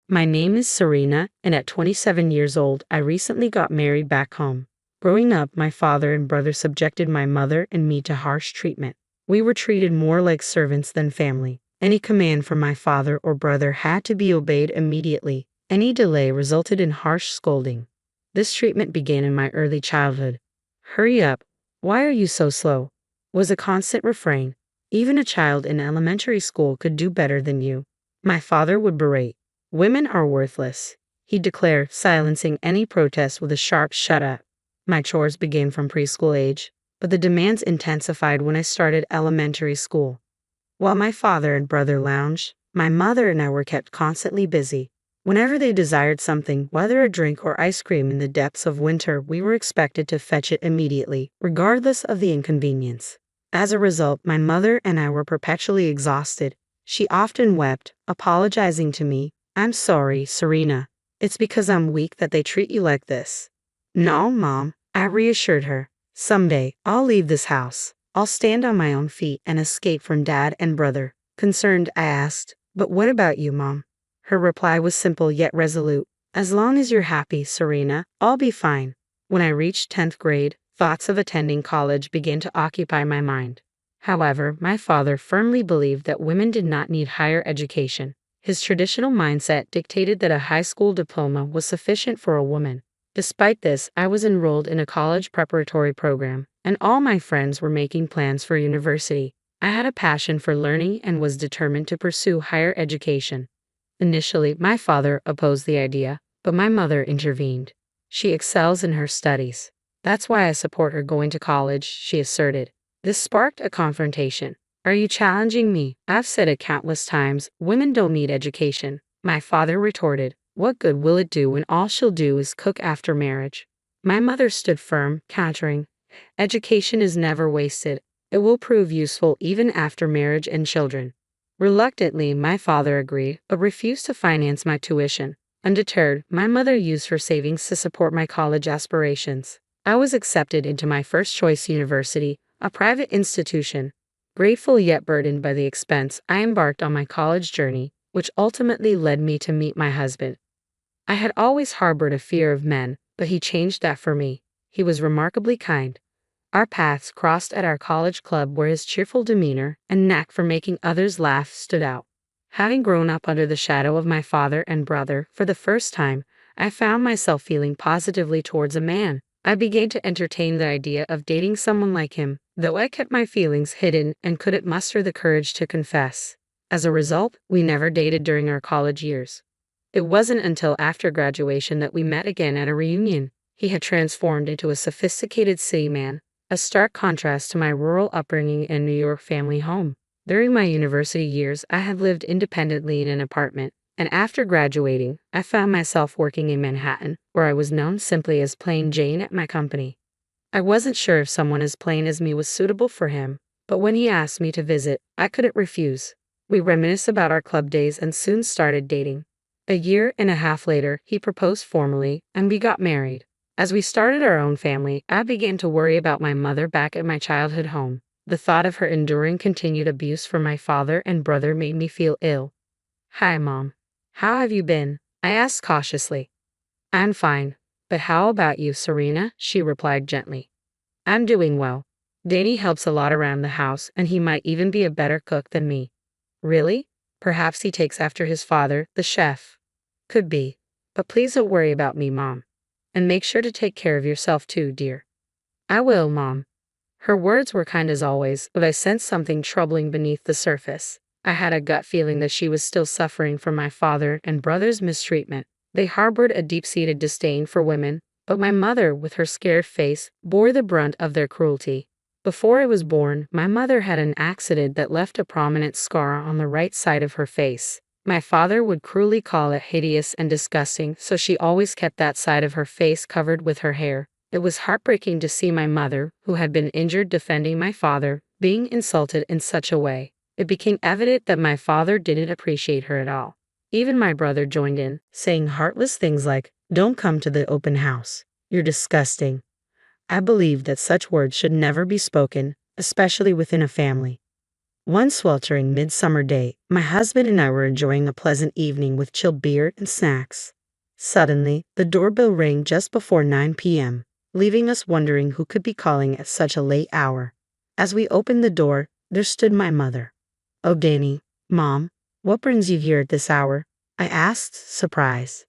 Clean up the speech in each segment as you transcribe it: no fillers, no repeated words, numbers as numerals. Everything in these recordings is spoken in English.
My name is Serena, and at 27 years old, I recently got married back home. Growing up, my father and brother subjected my mother and me to harsh treatment. We were treated more like servants than family. Any command from my father or brother had to be obeyed immediately. Any delay resulted in harsh scolding. This treatment began in my early childhood. "Hurry up. Why are you so slow?" was a constant refrain. Even a child in elementary school could do better than you. My father would berate. "Women are worthless," he declared, silencing any protest with a sharp "shut up." My chores began from preschool age, but the demands intensified when I started elementary school. While my father and brother lounged, my mother and I were kept constantly busy. Whenever they desired something, whether a drink or ice cream in the depths of winter, we were expected to fetch it immediately, regardless of the inconvenience. As a result, my mother and I were perpetually exhausted. She often wept, apologizing to me. "I'm sorry, Serena. It's because I'm weak that they treat you like this." "No, Mom," I reassured her. "Someday, I'll leave this house. I'll stand on my own feet and escape from Dad and brother." Concerned, I asked, "But what about you, Mom?" Her reply was simple yet resolute. "As long as you're happy, Serena, I'll be fine." When I reached 10th grade, thoughts of attending college began to occupy my mind. However, my father firmly believed that women did not need higher education. His traditional mindset dictated that a high school diploma was sufficient for a woman. Despite this, I was enrolled in a college preparatory program, and all my friends were making plans for university. I had a passion for learning and was determined to pursue higher education. Initially, my father opposed the idea, but my mother intervened. "She excels in her studies. That's why I support her going to college," she asserted. This sparked a confrontation. "Are you challenging me? I've said it countless times, women don't need education." My father retorted, "What good will it do when all she'll do is cook after marriage?" My mother stood firm, countering, "Education is never wasted. It will prove useful even after marriage and children." Reluctantly, my father agreed, but refused to finance my tuition. Undeterred, my mother used her savings to support my college aspirations. I was accepted into my first choice university, a private institution. Grateful yet burdened by the expense, I embarked on my college journey, which ultimately led me to meet my husband. I had always harbored a fear of men, but he changed that for me. He was remarkably kind. Our paths crossed at our college club where his cheerful demeanor and knack for making others laugh stood out. Having grown up under the shadow of my father and brother for the first time, I found myself feeling positively towards a man. I began to entertain the idea of dating someone like him, though I kept my feelings hidden and couldn't muster the courage to confess. As a result, we never dated during our college years. It wasn't until after graduation that we met again at a reunion. He had transformed into a sophisticated city man, a stark contrast to my rural upbringing and New York family home. During my university years, I had lived independently in an apartment, and after graduating, I found myself working in Manhattan, where I was known simply as Plain Jane at my company. I wasn't sure if someone as plain as me was suitable for him, but when he asked me to visit, I couldn't refuse. We reminisced about our club days and soon started dating. A year and a half later, he proposed formally, and we got married. As we started our own family, I began to worry about my mother back at my childhood home. The thought of her enduring continued abuse from my father and brother made me feel ill. "Hi, Mom. How have you been?" I asked cautiously. "I'm fine. But how about you, Serena?" she replied gently. "I'm doing well. Danny helps a lot around the house, and he might even be a better cook than me." "Really? Perhaps he takes after his father, the chef." "Could be. But please don't worry about me, Mom. And make sure to take care of yourself too, dear." "I will, Mom." Her words were kind as always, but I sensed something troubling beneath the surface. I had a gut feeling that she was still suffering from my father and brother's mistreatment. They harbored a deep-seated disdain for women, but my mother, with her scared face, bore the brunt of their cruelty. Before I was born, my mother had an accident that left a prominent scar on the right side of her face. My father would cruelly call it hideous and disgusting, so she always kept that side of her face covered with her hair. It was heartbreaking to see my mother, who had been injured defending my father, being insulted in such a way. It became evident that my father didn't appreciate her at all. Even my brother joined in, saying heartless things like, "Don't come to the open house. You're disgusting." I believed that such words should never be spoken, especially within a family. One sweltering midsummer day, my husband and I were enjoying a pleasant evening with chilled beer and snacks. Suddenly, the doorbell rang just before 9 p.m., leaving us wondering who could be calling at such a late hour. As we opened the door, there stood my mother. "Oh, Danny, Mom, what brings you here at this hour?" I asked, surprised.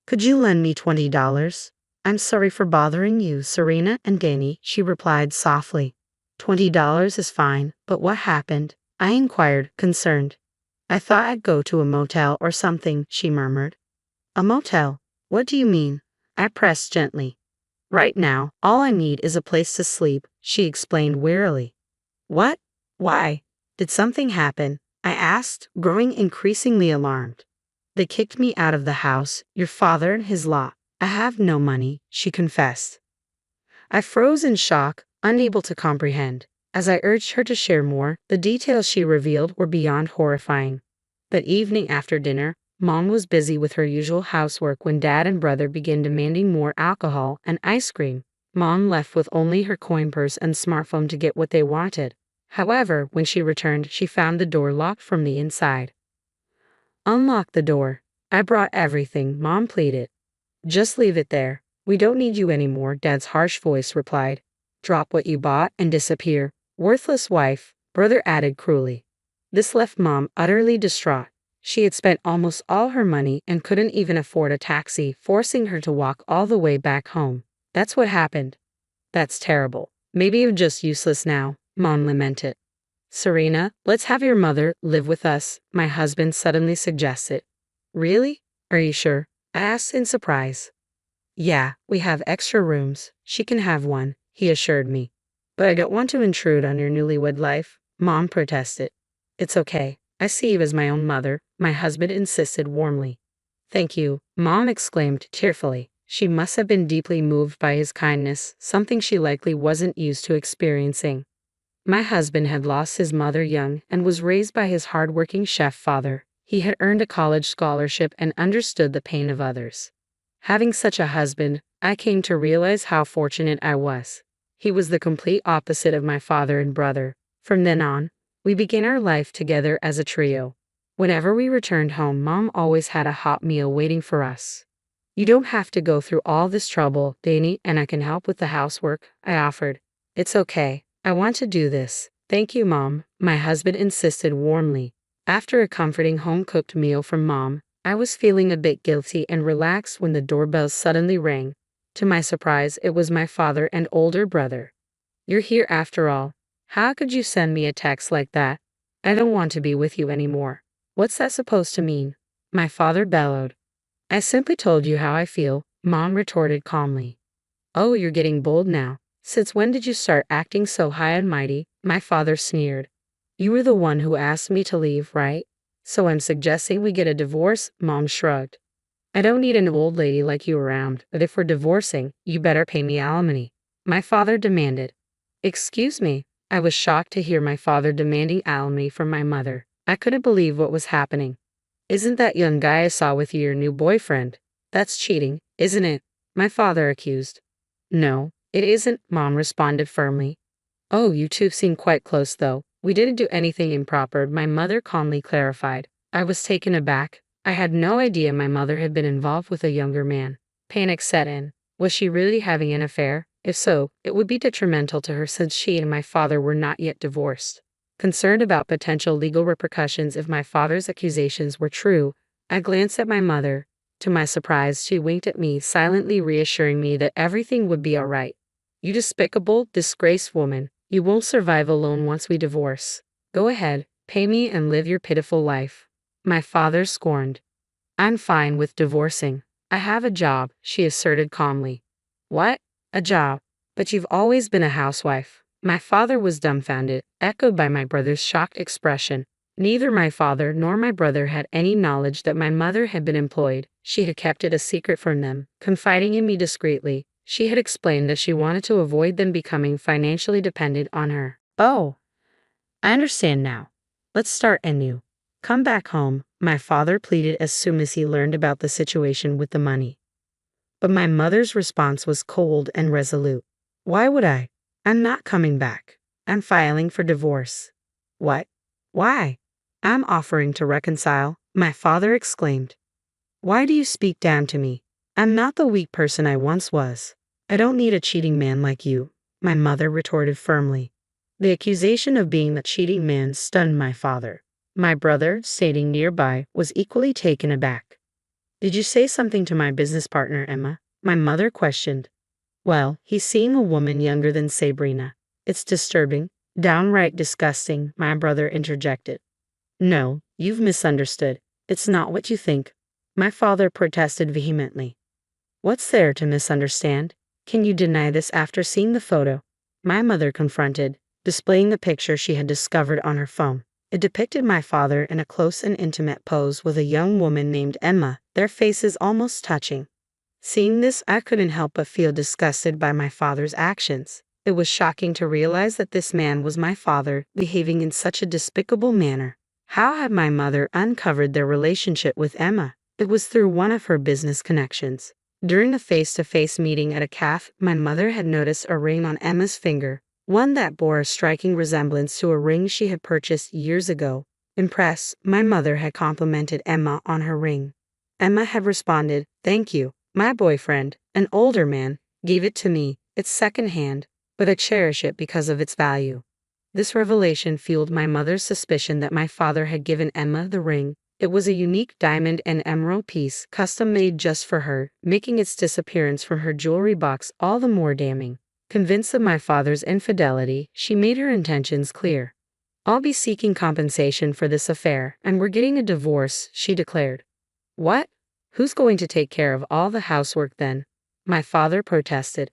"Could you lend me $20? I'm sorry for bothering you, Serena and Danny," she replied softly. $20 is fine, but what happened?" I inquired, concerned. "I thought I'd go to a motel or something," she murmured. "A motel? What do you mean?" I pressed gently. "Right now, all I need is a place to sleep," she explained wearily. "What? Why? Did something happen?" I asked, growing increasingly alarmed. "They kicked me out of the house, your father and his lot. I have no money," she confessed. I froze in shock, unable to comprehend. As I urged her to share more, the details she revealed were beyond horrifying. That evening after dinner, Mom was busy with her usual housework when Dad and brother began demanding more alcohol and ice cream. Mom left with only her coin purse and smartphone to get what they wanted. However, when she returned, she found the door locked from the inside. "Unlock the door. I brought everything," Mom pleaded. "Just leave it there. We don't need you anymore," Dad's harsh voice replied. "Drop what you bought and disappear. Worthless wife," brother added cruelly. This left Mom utterly distraught. She had spent almost all her money and couldn't even afford a taxi, forcing her to walk all the way back home. "That's what happened." "That's terrible. Maybe you're just useless now," Mom lamented. "Serena, let's have your mother live with us," my husband suddenly suggested. "Really? Are you sure?" I asked in surprise. "Yeah, we have extra rooms. She can have one," he assured me. "But I don't want to intrude on your newlywed life," Mom protested. "It's okay. I see you as my own mother," my husband insisted warmly. "Thank you," Mom exclaimed tearfully. She must have been deeply moved by his kindness, something she likely wasn't used to experiencing. My husband had lost his mother young and was raised by his hard-working chef father. He had earned a college scholarship and understood the pain of others. Having such a husband, I came to realize how fortunate I was. He was the complete opposite of my father and brother. From then on, we began our life together as a trio. Whenever we returned home, Mom always had a hot meal waiting for us. "You don't have to go through all this trouble, Danny, and I can help with the housework," I offered. "It's okay. I want to do this." "Thank you, Mom," my husband insisted warmly. After a comforting home-cooked meal from Mom, I was feeling a bit guilty and relaxed when the doorbell suddenly rang. To my surprise, it was my father and older brother. "You're here after all. How could you send me a text like that? I don't want to be with you anymore." "What's that supposed to mean?" my father bellowed. "I simply told you how I feel," Mom retorted calmly. "Oh, you're getting bold now. Since when did you start acting so high and mighty?" my father sneered. "You were the one who asked me to leave, right? So I'm suggesting we get a divorce?" Mom shrugged. "I don't need an old lady like you around, but if we're divorcing, you better pay me alimony," my father demanded. "Excuse me?" I was shocked to hear my father demanding alimony from my mother. I couldn't believe what was happening. "Isn't that young guy I saw with your new boyfriend? That's cheating, isn't it?" my father accused. "No, it isn't," Mom responded firmly. "Oh, you two seem quite close though. We didn't do anything improper," my mother calmly clarified. I was taken aback. I had no idea my mother had been involved with a younger man. Panic set in. Was she really having an affair? If so, it would be detrimental to her since she and my father were not yet divorced. Concerned about potential legal repercussions if my father's accusations were true, I glanced at my mother. To my surprise, she winked at me, silently reassuring me that everything would be all right. "You despicable, disgraced woman. You won't survive alone once we divorce. Go ahead, pay me and live your pitiful life," my father scorned. "I'm fine with divorcing. I have a job," she asserted calmly. "What? A job? But you've always been a housewife." My father was dumbfounded, echoed by my brother's shocked expression. Neither my father nor my brother had any knowledge that my mother had been employed. She had kept it a secret from them, confiding in me discreetly. She had explained that she wanted to avoid them becoming financially dependent on her. "Oh, I understand now. Let's start anew. Come back home," my father pleaded as soon as he learned about the situation with the money. But my mother's response was cold and resolute. "Why would I? I'm not coming back. I'm filing for divorce." "What? Why? I'm offering to reconcile, my father exclaimed. Why do you speak down to me? I'm not the weak person I once was. I don't need a cheating man like you, my mother retorted firmly. The accusation of being the cheating man stunned my father. My brother, sitting nearby, was equally taken aback. Did you say something to my business partner, Emma? My mother questioned. Well, he's seeing a woman younger than Sabrina. It's disturbing, downright disgusting, my brother interjected. No, you've misunderstood. It's not what you think. My father protested vehemently. What's there to misunderstand? Can you deny this after seeing the photo? My mother confronted, displaying the picture she had discovered on her phone. It depicted my father in a close and intimate pose with a young woman named Emma, their faces almost touching. Seeing this, I couldn't help but feel disgusted by my father's actions. It was shocking to realize that this man was my father, behaving in such a despicable manner. How had my mother uncovered their relationship with Emma? It was through one of her business connections. During a face-to-face meeting at a cafe, my mother had noticed a ring on Emma's finger, one that bore a striking resemblance to a ring she had purchased years ago. Impressed, my mother had complimented Emma on her ring. Emma had responded, "Thank you. My boyfriend, an older man, gave it to me. It's second-hand, but I cherish it because of its value." This revelation fueled my mother's suspicion that my father had given Emma the ring. It was a unique diamond and emerald piece, custom-made just for her, making its disappearance from her jewelry box all the more damning. Convinced of my father's infidelity, she made her intentions clear. "I'll be seeking compensation for this affair, and we're getting a divorce," she declared. "What? Who's going to take care of all the housework then?" My father protested.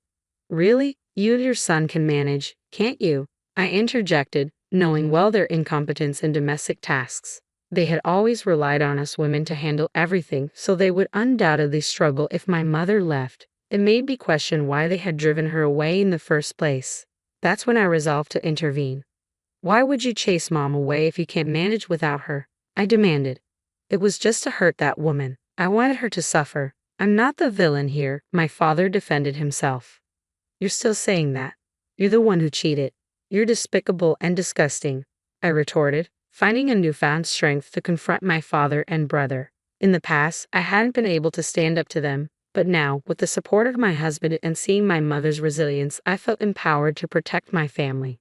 "Really? You and your son can manage, can't you?" I interjected, knowing well their incompetence in domestic tasks. They had always relied on us women to handle everything, so they would undoubtedly struggle if my mother left. It made me question why they had driven her away in the first place. That's when I resolved to intervene. "Why would you chase Mom away if you can't manage without her?" I demanded. "It was just to hurt that woman. I wanted her to suffer. I'm not the villain here," my father defended himself. "You're still saying that. You're the one who cheated. You're despicable and disgusting," I retorted, finding a newfound strength to confront my father and brother. In the past, I hadn't been able to stand up to them, but now, with the support of my husband and seeing my mother's resilience, I felt empowered to protect my family.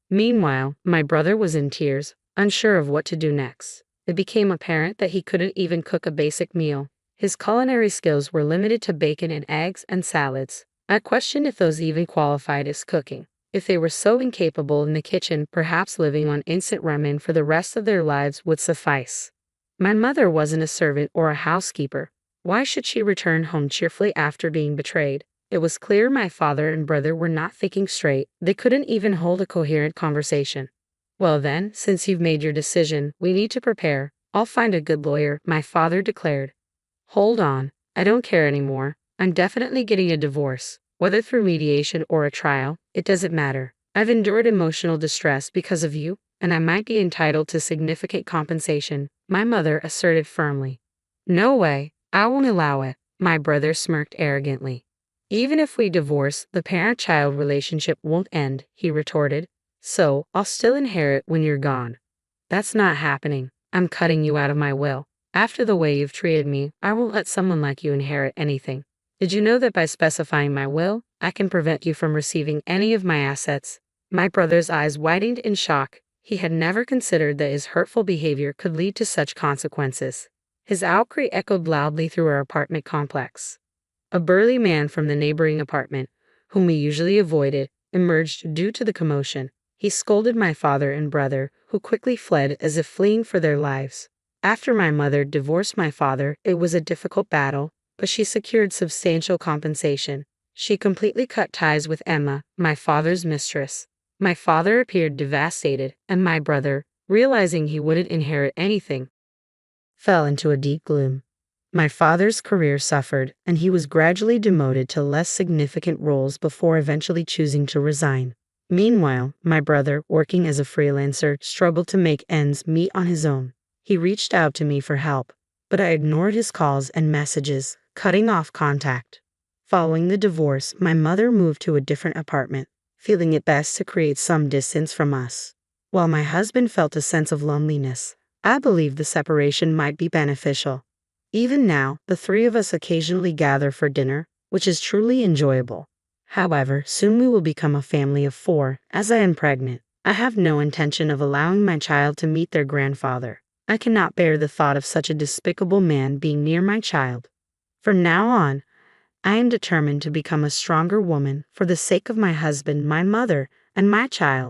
Meanwhile, my brother was in tears, unsure of what to do next. It became apparent that he couldn't even cook a basic meal. His culinary skills were limited to bacon and eggs and salads. I questioned if those even qualified as cooking. If they were so incapable in the kitchen, perhaps living on instant ramen for the rest of their lives would suffice. My mother wasn't a servant or a housekeeper. Why should she return home cheerfully after being betrayed? It was clear my father and brother were not thinking straight. They couldn't even hold a coherent conversation. "Well then, since you've made your decision, we need to prepare. I'll find a good lawyer," my father declared. "Hold on, I don't care anymore. I'm definitely getting a divorce. Whether through mediation or a trial, it doesn't matter. I've endured emotional distress because of you, and I might be entitled to significant compensation," my mother asserted firmly. "No way, I won't allow it," my brother smirked arrogantly. "Even if we divorce, the parent-child relationship won't end," he retorted. "So, I'll still inherit when you're gone." "That's not happening. I'm cutting you out of my will. After the way you've treated me, I won't let someone like you inherit anything. Did you know that by specifying my will, I can prevent you from receiving any of my assets?" My brother's eyes widened in shock. He had never considered that his hurtful behavior could lead to such consequences. His outcry echoed loudly through our apartment complex. A burly man from the neighboring apartment, whom we usually avoided, emerged due to the commotion. He scolded my father and brother, who quickly fled as if fleeing for their lives. After my mother divorced my father, it was a difficult battle, but she secured substantial compensation. She completely cut ties with Emma, my father's mistress. My father appeared devastated, and my brother, realizing he wouldn't inherit anything, fell into a deep gloom. My father's career suffered, and he was gradually demoted to less significant roles before eventually choosing to resign. Meanwhile, my brother, working as a freelancer, struggled to make ends meet on his own. He reached out to me for help, but I ignored his calls and messages, cutting off contact. Following the divorce, my mother moved to a different apartment, feeling it best to create some distance from us. While my husband felt a sense of loneliness, I believed the separation might be beneficial. Even now, the three of us occasionally gather for dinner, which is truly enjoyable. However, soon we will become a family of 4, as I am pregnant. I have no intention of allowing my child to meet their grandfather. I cannot bear the thought of such a despicable man being near my child. From now on, I am determined to become a stronger woman for the sake of my husband, my mother, and my child.